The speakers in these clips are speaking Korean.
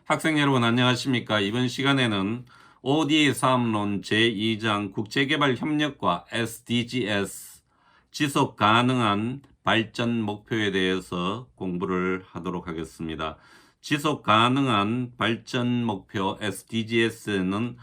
학생 여러분 안녕하십니까? 이번 시간에는 ODA 사업론 제2장 국제개발 협력과 SDGs 지속 가능한 발전 목표에 대해서 공부를 하도록 하겠습니다. 지속 가능한 발전 목표 SDGs는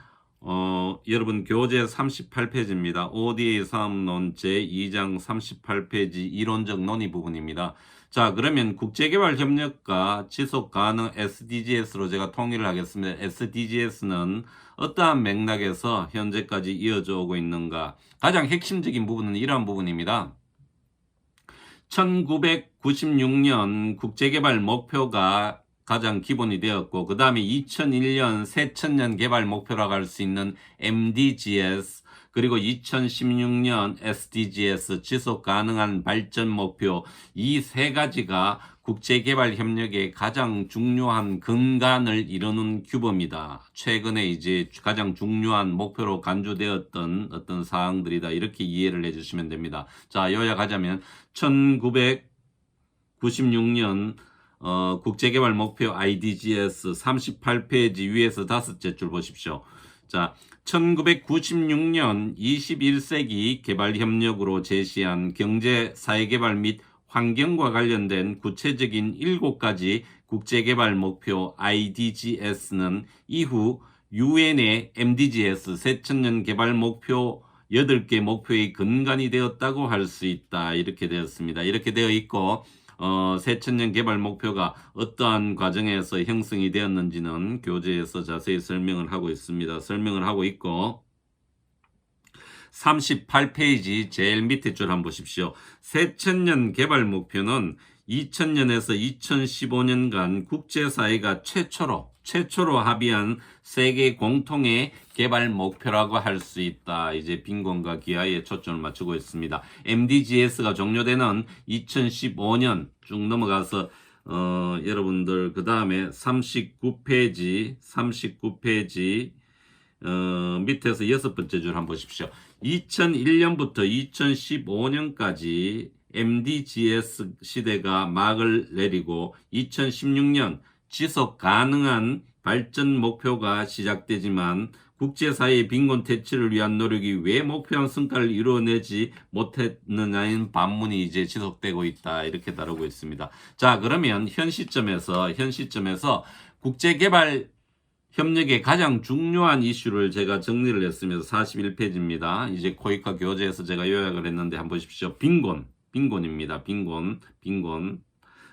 여러분 교재 38페이지입니다. ODA 사업론 제2장 38페이지 이론적 논의 부분입니다. 자, 그러면 국제개발협력과 지속가능 SDGs로 제가 통일을 하겠습니다. SDGs는 어떠한 맥락에서 현재까지 이어져 오고 있는가? 가장 핵심적인 부분은 이러한 부분입니다. 1996년 국제개발 목표가 가장 기본이 되었고, 그 다음에 2001년 새천년 개발 목표라고 할 수 있는 MDGs, 그리고 2016년 SDGs 지속 가능한 발전 목표, 이 세 가지가 국제개발 협력의 가장 중요한 근간을 이루는 규범이다. 최근에 이제 가장 중요한 목표로 간주되었던 어떤 사항들이다. 이렇게 이해를 해주시면 됩니다. 자, 요약하자면 1996년 국제개발 목표 IDGs 38페이지 위에서 다섯째 줄 보십시오. 자, 1996년 21세기 개발협력으로 제시한 경제, 사회개발 및 환경과 관련된 구체적인 7가지 국제개발 목표 IDGs는 이후 UN의 MDGs 새천년 개발 목표 8개 목표의 근간이 되었다고 할 수 있다. 이렇게 되었습니다. 이렇게 되어 있고 새천년 개발 목표가 어떠한 과정에서 형성이 되었는지는 교재에서 자세히 설명을 하고 있습니다. 설명을 하고 있고 38페이지 제일 밑에 줄 한번 보십시오. 새천년 개발 목표는 2000년에서 2015년간 국제사회가 최초로 합의한 세계 공통의 개발 목표라고 할 수 있다. 이제 빈곤과 기아에 초점을 맞추고 있습니다. MDGs가 종료되는 2015년 쭉 넘어가서 여러분들 그 다음에 39페이지 밑에서 6번째 줄 한번 보십시오. 2001년부터 2015년까지 MDGs 시대가 막을 내리고 2016년 지속 가능한 발전 목표가 시작되지만 국제사회의 빈곤 퇴치를 위한 노력이 왜 목표한 성과를 이루어내지 못했느냐는 반문이 이제 지속되고 있다. 이렇게 다루고 있습니다. 자, 그러면 현 시점에서 국제개발 협력의 가장 중요한 이슈를 제가 정리를 했습니다. 41페이지입니다. 이제 코이카 교재에서 제가 요약을 했는데 한번 보십시오. 빈곤입니다. 빈곤.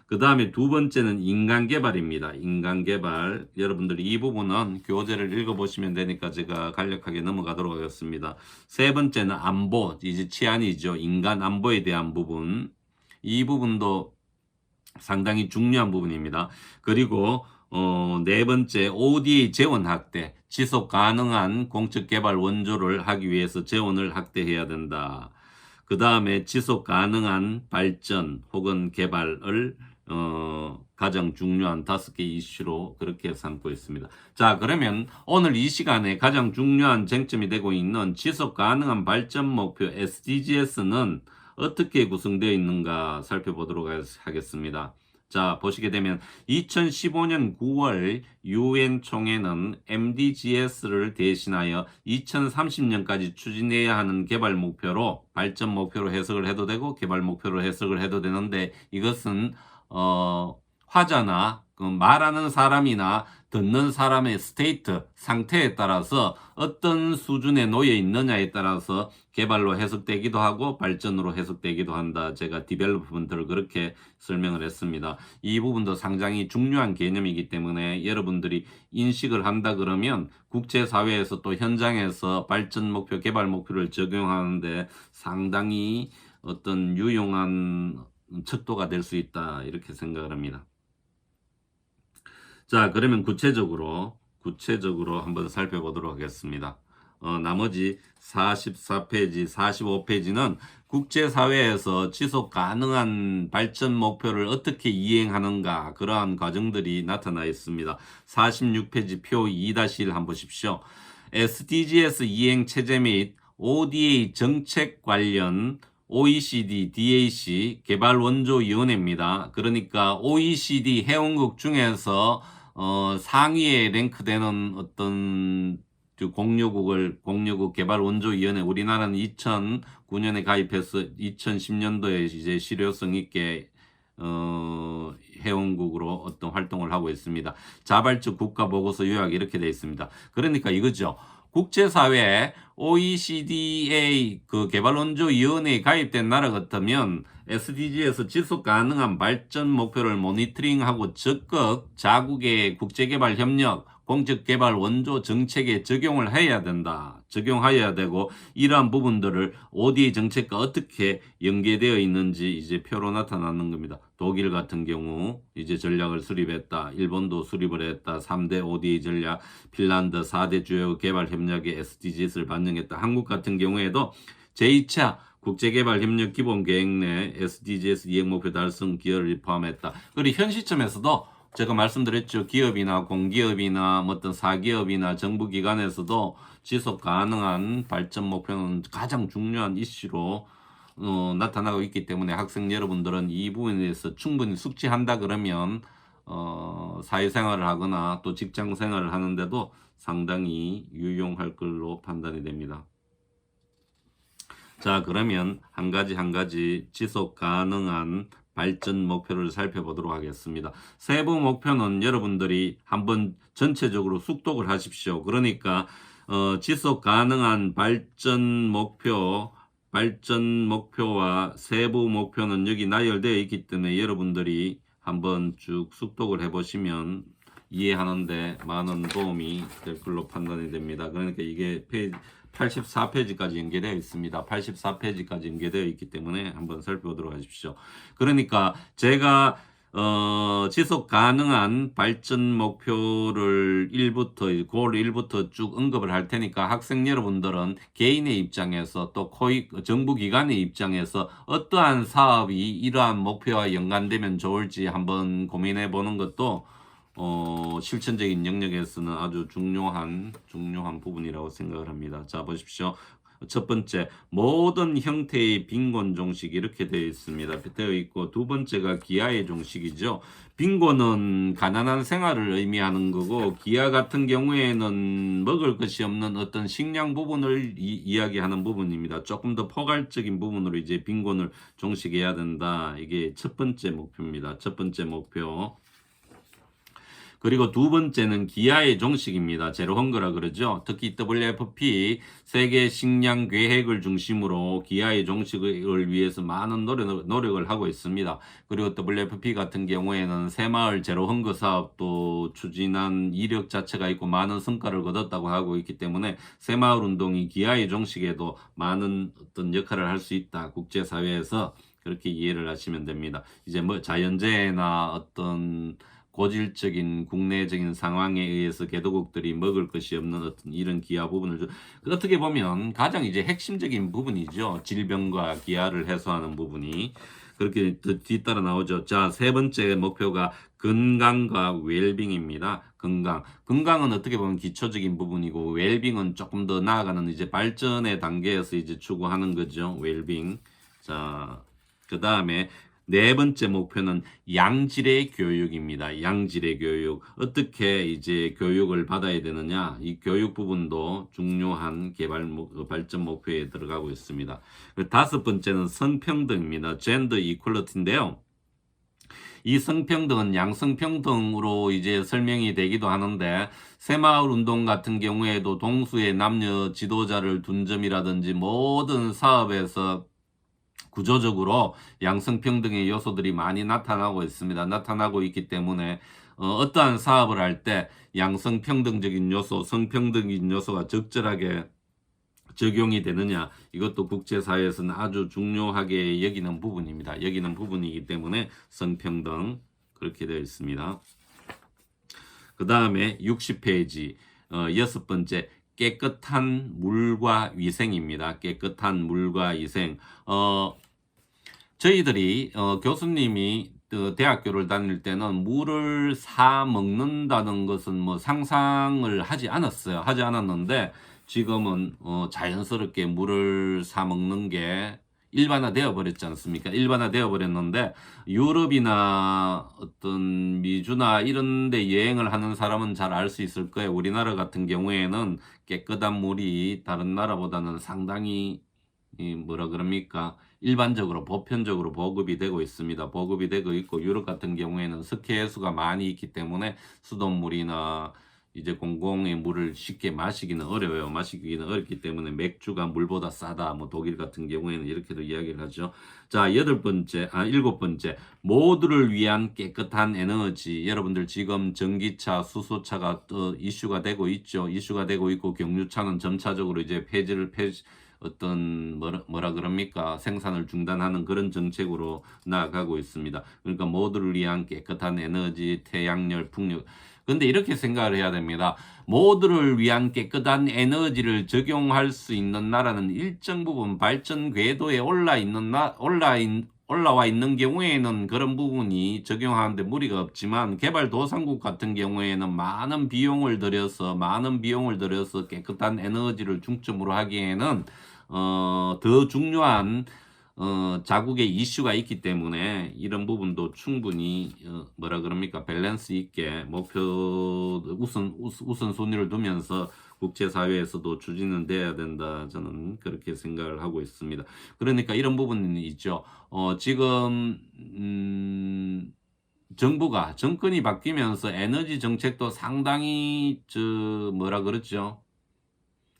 그 다음에 두 번째는 인간개발입니다. 인간개발. 여러분들이 이 부분은 교재를 읽어보시면 되니까 제가 간략하게 넘어가도록 하겠습니다. 세 번째는 안보, 이제 치안이죠. 인간 안보에 대한 부분. 이 부분도 상당히 중요한 부분입니다. 그리고 네 번째 ODA 재원 확대, 지속 가능한 공적 개발 원조를 하기 위해서 재원을 확대해야 된다. 그 다음에 지속 가능한 발전 혹은 개발을 가장 중요한 5개 이슈로 그렇게 삼고 있습니다. 자, 그러면 오늘 이 시간에 가장 중요한 쟁점이 되고 있는 지속 가능한 발전 목표 SDGs는 어떻게 구성되어 있는가 살펴보도록 하겠습니다. 자, 보시게 되면 2015년 9월 UN 총회는 MDGs를 대신하여 2030년까지 추진해야 하는 개발 목표로 발전 목표로 해석을 해도 되고 개발 목표로 해석을 해도 되는데 이것은 화자나 그 말하는 사람이나 듣는 사람의 스테이트, 상태에 따라서 어떤 수준에 놓여 있느냐에 따라서 개발로 해석되기도 하고 발전으로 해석되기도 한다. 제가 디벨롭먼트를 그렇게 설명을 했습니다. 이 부분도 상당히 중요한 개념이기 때문에 여러분들이 인식을 한다 그러면 국제사회에서 또 현장에서 발전 목표, 개발 목표를 적용하는데 상당히 어떤 유용한 척도가 될 수 있다. 이렇게 생각을 합니다. 자, 그러면 구체적으로 한번 살펴보도록 하겠습니다. 나머지 44페이지, 45페이지는 국제사회에서 지속 가능한 발전 목표를 어떻게 이행하는가 그러한 과정들이 나타나 있습니다. 46페이지 표 2-1 한번 보십시오. SDGs 이행 체제 및 ODA 정책 관련 OECD, DAC 개발원조위원회입니다. 그러니까 OECD 회원국 중에서 상위에 랭크되는 어떤 공유국 개발원조위원회, 우리나라는 2009년에 가입해서 2010년도에 이제 실효성 있게 회원국으로 어떤 활동을 하고 있습니다. 자발적 국가보고서 요약 이렇게 되어 있습니다. 그러니까 이거죠. 국제사회 OECDA 그 개발원조위원회에 가입된 나라 같으면 SDG에서 지속 가능한 발전 목표를 모니터링하고 적극 자국의 국제개발 협력, 공적개발 원조 정책에 적용을 해야 된다. 적용해야 되고 이러한 부분들을 ODA 정책과 어떻게 연계되어 있는지 이제 표로 나타나는 겁니다. 독일 같은 경우 이제 전략을 수립했다. 일본도 수립을 했다. 3대 ODA 전략, 핀란드 4대 주요 개발 협력의 SDGs를 반영했다. 한국 같은 경우에도 제2차 국제개발협력 기본계획 내 SDGs 이행목표 달성 기여를 포함했다. 그리고 현 시점에서도 제가 말씀드렸죠. 기업이나 공기업이나 어떤 사기업이나 정부기관에서도 지속 가능한 발전 목표는 가장 중요한 이슈로 나타나고 있기 때문에 학생 여러분들은 이 부분에 대해서 충분히 숙지한다 그러면 사회생활을 하거나 또 직장생활을 하는데도 상당히 유용할 걸로 판단이 됩니다. 자, 그러면 한 가지 지속 가능한 발전 목표를 살펴보도록 하겠습니다. 세부 목표는 여러분들이 한번 전체적으로 숙독을 하십시오. 그러니까 지속 가능한 발전 목표와 세부 목표는 여기 나열되어 있기 때문에 여러분들이 한번 쭉 숙독을 해보시면 이해하는데 많은 도움이 될 걸로 판단이 됩니다. 그러니까 이게 84페이지까지 연계되어 있습니다. 84페이지까지 연계되어 있기 때문에 한번 살펴보도록 하십시오. 그러니까 제가 지속 가능한 발전 목표를 골 1부터 쭉 언급을 할 테니까 학생 여러분들은 개인의 입장에서 또 정부기관의 입장에서 어떠한 사업이 이러한 목표와 연관되면 좋을지 한번 고민해 보는 것도 실천적인 영역에서는 아주 중요한 부분이라고 생각을 합니다. 자, 보십시오. 첫 번째, 모든 형태의 빈곤 종식 이렇게 되어 있습니다. 되어 있고, 두 번째가 기아의 종식이죠. 빈곤은 가난한 생활을 의미하는 거고, 기아 같은 경우에는 먹을 것이 없는 어떤 식량 부분을 이야기하는 부분입니다. 조금 더 포괄적인 부분으로 이제 빈곤을 종식해야 된다. 이게 첫 번째 목표입니다. 첫 번째 목표. 그리고 두 번째는 기아의 종식입니다. 제로 헝거라 그러죠. 특히 WFP 세계 식량 계획을 중심으로 기아의 종식을 위해서 많은 노력을 하고 있습니다. 그리고 WFP 같은 경우에는 새마을 제로 헝거 사업도 추진한 이력 자체가 있고 많은 성과를 거뒀다고 하고 있기 때문에 새마을 운동이 기아의 종식에도 많은 어떤 역할을 할 수 있다. 국제사회에서 그렇게 이해를 하시면 됩니다. 이제 뭐 자연재해나 어떤 고질적인 국내적인 상황에 의해서 개도국들이 먹을 것이 없는 어떤 이런 기아 부분을 어떻게 보면 가장 이제 핵심적인 부분이죠. 질병과 기아를 해소하는 부분이 그렇게 뒤따라 나오죠. 자, 세 번째 목표가 건강과 웰빙입니다. 건강은 어떻게 보면 기초적인 부분이고 웰빙은 조금 더 나아가는 이제 발전의 단계에서 이제 추구하는 거죠. 웰빙. 자, 그 다음에 네 번째 목표는 양질의 교육입니다. 양질의 교육. 어떻게 이제 교육을 받아야 되느냐. 이 교육 부분도 중요한 발전 목표에 들어가고 있습니다. 다섯 번째는 성평등입니다. 젠더 이퀄리티인데요. 이 성평등은 양성평등으로 이제 설명이 되기도 하는데 새마을 운동 같은 경우에도 동수의 남녀 지도자를 둔 점이라든지 모든 사업에서 구조적으로 양성평등의 요소들이 많이 나타나고 있습니다. 나타나고 있기 때문에 어떠한 사업을 할 때 양성평등적인 요소, 성평등인 요소가 적절하게 적용이 되느냐 이것도 국제사회에서는 아주 중요하게 여기는 부분입니다. 여기는 부분이기 때문에 성평등 그렇게 되어 있습니다. 그 다음에 60페이지 여섯 번째 깨끗한 물과 위생입니다. 깨끗한 물과 위생. 저희들이 교수님이 대학교를 다닐 때는 물을 사 먹는다는 것은 뭐 상상을 하지 않았어요. 하지 않았는데 지금은 자연스럽게 물을 사 먹는 게 일반화되어 버렸지 않습니까? 일반화되어 버렸는데 유럽이나 어떤 미주나 이런 데 여행을 하는 사람은 잘 알 수 있을 거예요. 우리나라 같은 경우에는 깨끗한 물이 다른 나라보다는 상당히 이 뭐라 그럽니까? 일반적으로 보편적으로 보급이 되고 있습니다. 보급이 되고 있고 유럽 같은 경우에는 석회수가 많이 있기 때문에 수돗물이나 이제 공공의 물을 쉽게 마시기는 어려워요. 마시기는 어렵기 때문에 맥주가 물보다 싸다. 뭐 독일 같은 경우에는 이렇게도 이야기를 하죠. 자, 일곱 번째. 모두를 위한 깨끗한 에너지. 여러분들 지금 전기차, 수소차가 또 이슈가 되고 있죠. 이슈가 되고 있고 경유차는 점차적으로 이제 어떤 뭐라 그럽니까? 생산을 중단하는 그런 정책으로 나아가고 있습니다. 그러니까 모두를 위한 깨끗한 에너지, 태양열, 풍력. 근데 이렇게 생각을 해야 됩니다. 모두를 위한 깨끗한 에너지를 적용할 수 있는 나라는 일정 부분 발전 궤도에 올라와 있는 경우에는 그런 부분이 적용하는데 무리가 없지만 개발도상국 같은 경우에는 많은 비용을 들여서 깨끗한 에너지를 중점으로 하기에는 더 중요한 자국의 이슈가 있기 때문에 이런 부분도 충분히 뭐라 그럽니까? 밸런스 있게 목표 우선순위를 두면서 국제사회에서도 추진은 돼야 된다. 저는 그렇게 생각을 하고 있습니다. 그러니까 이런 부분이 있죠. 지금 정권이 바뀌면서 에너지 정책도 상당히 뭐라 그러죠?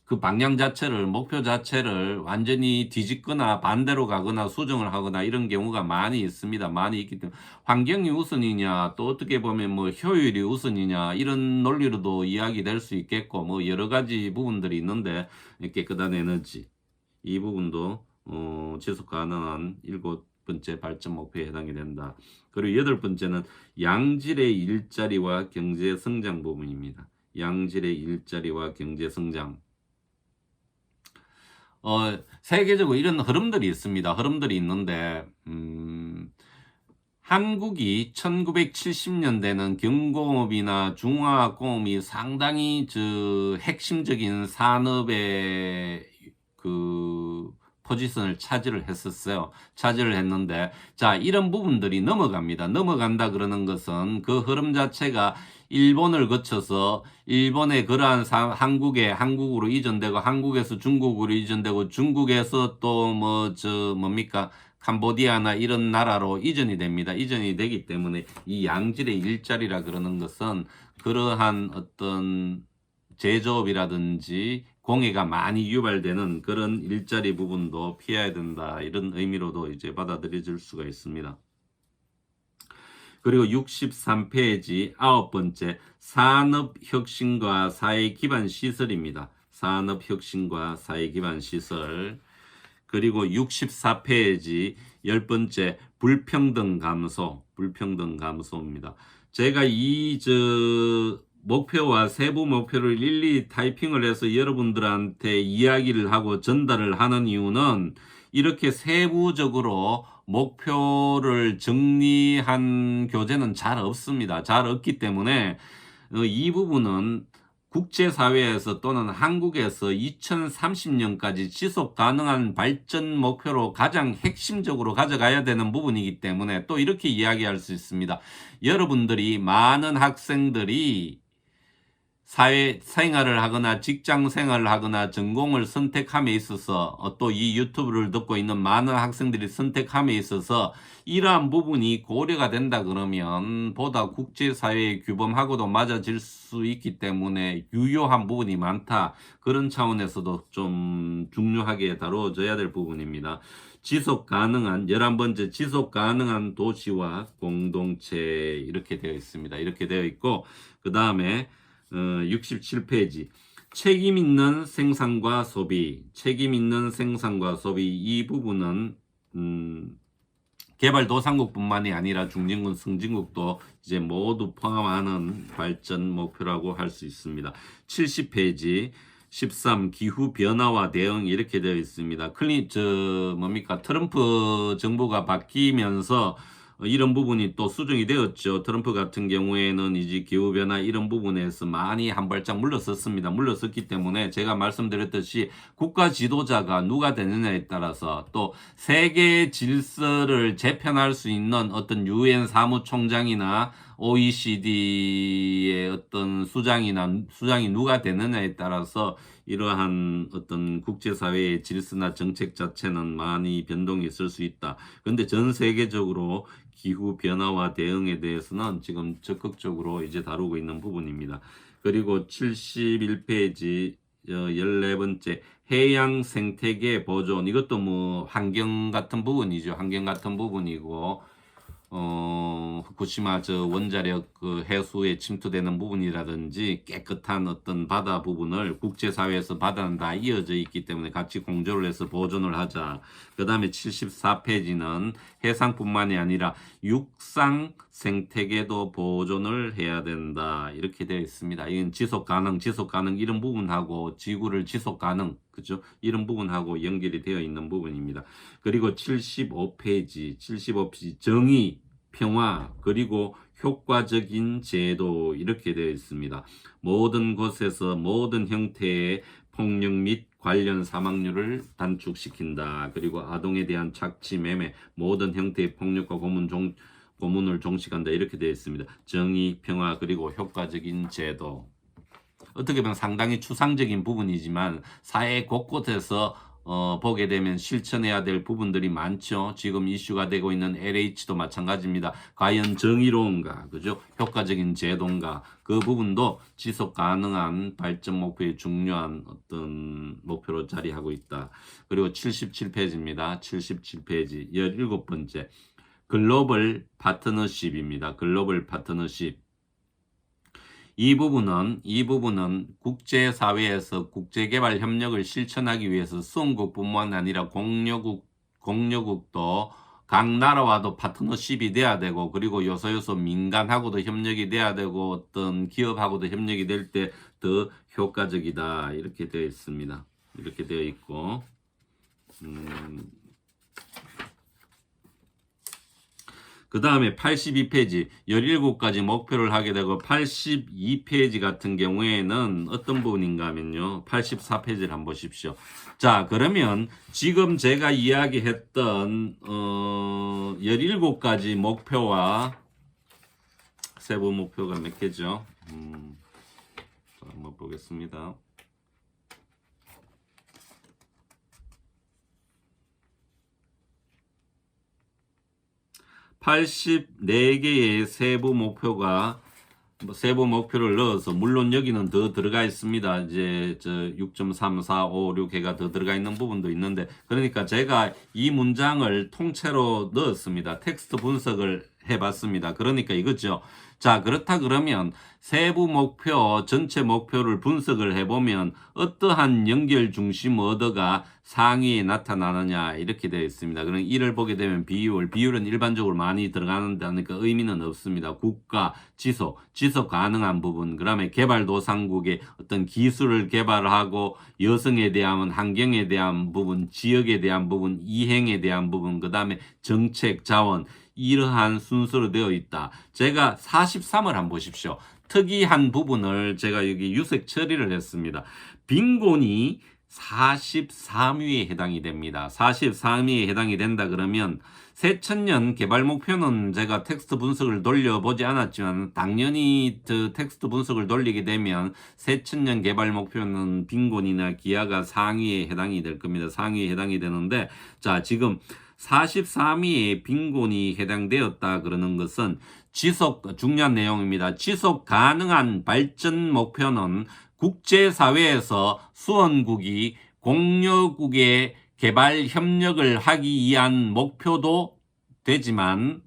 그 방향 자체를, 목표 자체를 완전히 뒤집거나 반대로 가거나 수정을 하거나 이런 경우가 많이 있습니다. 많이 있기 때문에 환경이 우선이냐, 또 어떻게 보면 뭐 효율이 우선이냐, 이런 논리로도 이야기될 수 있겠고, 뭐 여러 가지 부분들이 있는데, 깨끗한 에너지. 이 부분도, 지속 가능한 일곱 번째 발전 목표에 해당이 된다. 그리고 여덟 번째는 양질의 일자리와 경제 성장 부분입니다. 양질의 일자리와 경제 성장. 세계적으로 이런 흐름들이 있습니다. 흐름들이 있는데, 한국이 1970년대는 경공업이나 중화학공업이 상당히 핵심적인 산업의 포지션을 차지를 했었어요. 차지를 했는데, 자, 이런 부분들이 넘어갑니다. 넘어간다 그러는 것은 그 흐름 자체가 일본을 거쳐서 일본의 그러한 한국으로 이전되고 한국에서 중국으로 이전되고 중국에서 또 뭡니까? 캄보디아나 이런 나라로 이전이 됩니다. 이전이 되기 때문에 이 양질의 일자리라 그러는 것은 그러한 어떤 제조업이라든지 공해가 많이 유발되는 그런 일자리 부분도 피해야 된다. 이런 의미로도 이제 받아들여질 수가 있습니다. 그리고 63페이지 아홉 번째 산업혁신과 사회기반 시설입니다. 산업혁신과 사회기반 시설. 그리고 64페이지 열 번째 불평등 감소입니다. 제가 목표와 세부 목표를 일일이 타이핑을 해서 여러분들한테 이야기를 하고 전달을 하는 이유는 이렇게 세부적으로 목표를 정리한 교재는 잘 없습니다. 잘 없기 때문에 이 부분은 국제사회에서 또는 한국에서 2030년까지 지속 가능한 발전 목표로 가장 핵심적으로 가져가야 되는 부분이기 때문에 또 이렇게 이야기할 수 있습니다. 여러분들이 많은 학생들이 사회 생활을 하거나 직장 생활을 하거나 전공을 선택함에 있어서 또 이 유튜브를 듣고 있는 많은 학생들이 선택함에 있어서 이러한 부분이 고려가 된다 그러면 보다 국제사회의 규범하고도 맞아질 수 있기 때문에 유효한 부분이 많다. 그런 차원에서도 좀 중요하게 다뤄져야 될 부분입니다. 지속 가능한 11번째 지속 가능한 도시와 공동체 이렇게 되어 있습니다. 이렇게 되어 있고 그 다음에 67페이지 책임 있는 생산과 소비 이 부분은 개발도상국뿐만이 아니라 중진국, 선진국도 이제 모두 포함하는 발전 목표라고 할 수 있습니다. 70페이지 13 기후 변화와 대응 이렇게 되어 있습니다. 트럼프 정부가 바뀌면서 이런 부분이 또 수정이 되었죠. 트럼프 같은 경우에는 이제 기후변화 이런 부분에서 많이 한 발짝 물러섰습니다. 물러섰기 때문에 제가 말씀드렸듯이 국가 지도자가 누가 되느냐에 따라서 또 세계 질서를 재편할 수 있는 어떤 유엔 사무총장이나 OECD의 어떤 수장이 누가 되느냐에 따라서 이러한 어떤 국제사회의 질서나 정책 자체는 많이 변동이 있을 수 있다. 그런데 전 세계적으로 기후 변화와 대응에 대해서는 지금 적극적으로 이제 다루고 있는 부분입니다. 그리고 71페이지 14번째 해양 생태계 보존, 이것도 뭐 환경 같은 부분이죠. 환경 같은 부분이고 후쿠시마 저 원자력 그 해수에 침투되는 부분이라든지 깨끗한 어떤 바다 부분을 국제사회에서 바다는 다 이어져 있기 때문에 같이 공조를 해서 보존을 하자. 그 다음에 74페이지는 해상뿐만이 아니라 육상 생태계도 보존을 해야 된다. 이렇게 되어 있습니다. 이건 지속 가능 이런 부분하고 지구를 지속 가능, 그죠? 이런 부분하고 연결이 되어 있는 부분입니다. 그리고 75페이지 정의, 평화, 그리고 효과적인 제도, 이렇게 되어 있습니다. 모든 곳에서 모든 형태의 폭력 및 관련 사망률을 단축시킨다. 그리고 아동에 대한 착취, 매매, 모든 형태의 폭력과 고문을 종식한다. 이렇게 되어 있습니다. 정의, 평화, 그리고 효과적인 제도. 어떻게 보면 상당히 추상적인 부분이지만 사회 곳곳에서 보게 되면 실천해야 될 부분들이 많죠. 지금 이슈가 되고 있는 LH도 마찬가지입니다. 과연 정의로운가, 그죠? 효과적인 제도인가, 그 부분도 지속 가능한 발전 목표의 중요한 어떤 목표로 자리하고 있다. 그리고 77페이지입니다. 77페이지 17번째 글로벌 파트너십입니다. 글로벌 파트너십. 이 부분은 국제사회에서 국제개발 협력을 실천하기 위해서 수원국뿐만 아니라 공여국도 각 나라와도 파트너십이 돼야 되고, 그리고 요소요소 민간하고도 협력이 돼야 되고, 어떤 기업하고도 협력이 될 때 더 효과적이다. 이렇게 되어 있습니다. 이렇게 되어 있고, 그 다음에 82페이지 17가지 목표를 하게 되고, 82페이지 같은 경우에는 어떤 부분인가 하면요, 84페이지를 한번 보십시오. 자, 그러면 지금 제가 이야기했던 17가지 목표와 세부 목표가 몇 개죠? 자, 한번 보겠습니다. 84개의 세부 목표를 넣어서, 물론 여기는 더 들어가 있습니다. 이제 6.3456개가 더 들어가 있는 부분도 있는데, 그러니까 제가 이 문장을 통째로 넣었습니다. 텍스트 분석을 해봤습니다. 그러니까 이거죠. 자, 그렇다 그러면 세부 목표, 전체 목표를 분석을 해보면 어떠한 연결 중심 어더가 상위에 나타나느냐, 이렇게 되어 있습니다. 그럼 이를 보게 되면 비율은 일반적으로 많이 들어가는다니까 의미는 없습니다. 국가, 지속 가능한 부분, 그 다음에 개발도상국의 어떤 기술을 개발하고 여성에 대한, 환경에 대한 부분, 지역에 대한 부분, 이행에 대한 부분, 그 다음에 정책, 자원, 이러한 순서로 되어 있다. 제가 43을 한번 보십시오. 특이한 부분을 제가 여기 유색 처리를 했습니다. 빈곤이 43위에 해당이 됩니다. 43위에 해당이 된다 그러면 새천년 개발 목표는 제가 텍스트 분석을 돌려보지 않았지만, 당연히 그 텍스트 분석을 돌리게 되면 새천년 개발 목표는 빈곤이나 기아가 상위에 해당이 될 겁니다. 상위에 해당이 되는데, 자, 지금 43위에 빈곤이 해당되었다 그러는 것은 중요한 내용입니다. 지속 가능한 발전 목표는 국제사회에서 수원국이 공여국의 개발 협력을 하기 위한 목표도 되지만,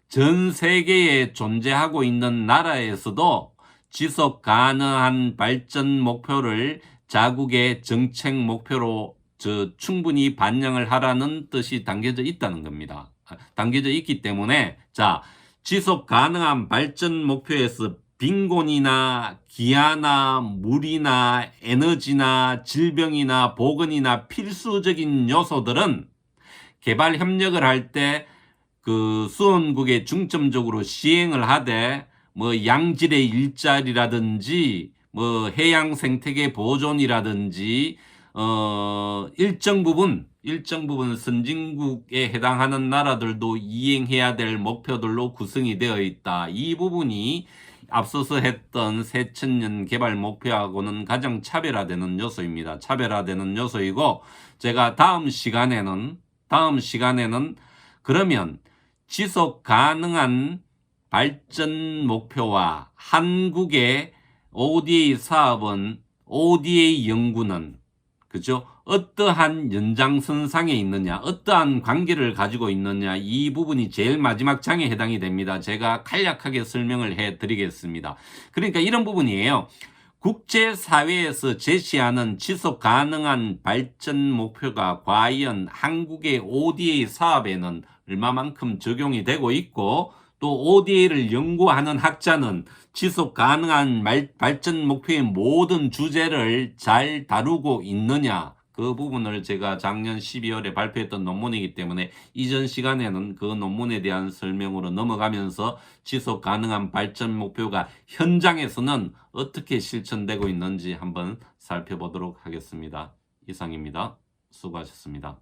전 세계에 존재하고 있는 나라에서도 지속 가능한 발전 목표를 자국의 정책 목표로 충분히 반영을 하라는 뜻이 담겨져 있다는 겁니다. 담겨져 있기 때문에, 자, 지속 가능한 발전 목표에서 빈곤이나 기아나 물이나 에너지나 질병이나 보건이나 필수적인 요소들은 개발 협력을 할 때 그 수원국에 중점적으로 시행을 하되 뭐 양질의 일자리라든지 뭐 해양 생태계 보존이라든지 일정 부분 선진국에 해당하는 나라들도 이행해야 될 목표들로 구성이 되어 있다. 이 부분이 앞서서 했던 새천년 개발 목표하고는 가장 차별화되는 요소입니다. 차별화되는 요소이고, 제가 다음 시간에는 그러면 지속 가능한 발전 목표와 한국의 ODA 사업은, ODA 연구는, 그죠? 어떠한 연장선상에 있느냐, 어떠한 관계를 가지고 있느냐, 이 부분이 제일 마지막 장에 해당이 됩니다. 제가 간략하게 설명을 해 드리겠습니다. 그러니까 이런 부분이에요. 국제사회에서 제시하는 지속 가능한 발전 목표가 과연 한국의 ODA 사업에는 얼마만큼 적용이 되고 있고, 또 ODA를 연구하는 학자는 지속 가능한 발전 목표의 모든 주제를 잘 다루고 있느냐, 그 부분을 제가 작년 12월에 발표했던 논문이기 때문에 이전 시간에는 그 논문에 대한 설명으로 넘어가면서 지속 가능한 발전 목표가 현장에서는 어떻게 실천되고 있는지 한번 살펴보도록 하겠습니다. 이상입니다. 수고하셨습니다.